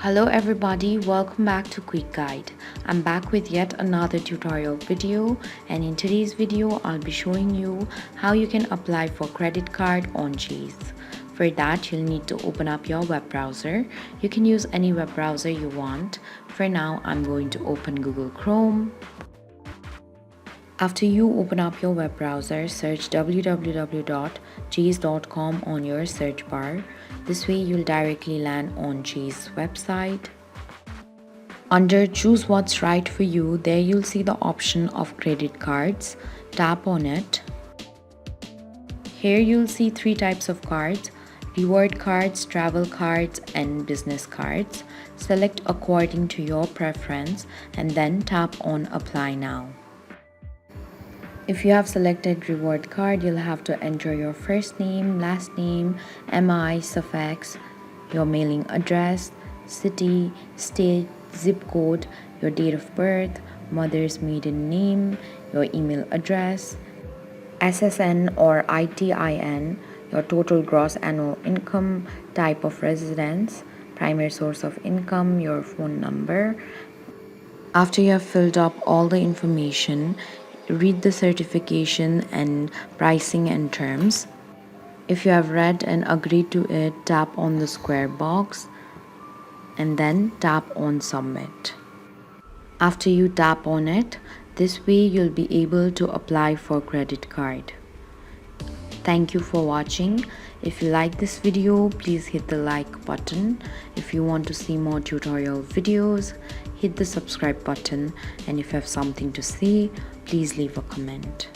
Hello everybody, welcome back to Quick Guide. I'm back with yet another tutorial video, and in today's video I'll be showing you how you can apply for credit card on Chase. For that you'll need to open up your web browser. You can use any web browser you want. For now I'm going to open Google Chrome. After you open up your web browser, search www.chase.com on your search bar. This way you'll directly land on Chase website. Under choose what's right for you, there you'll see the option of credit cards. Tap on it. Here you'll see three types of cards: reward cards, travel cards, and business cards. Select according to your preference and then tap on apply now. If you have selected reward card, you'll have to enter your first name, last name, MI, suffix, your mailing address, city, state, zip code, your date of birth, mother's maiden name, your email address, SSN or ITIN, your total gross annual income, type of residence, primary source of income, your phone number. After you have filled up all the information, read the certification and pricing and terms. If you have read and agreed to it, tap on the square box and then tap on submit. After you tap on it, this way you'll be able to apply for credit card. Thank you for watching. If you like this video, please hit the like button. If you want to see more tutorial videos, hit the subscribe button, and if you have something to say, please leave a comment.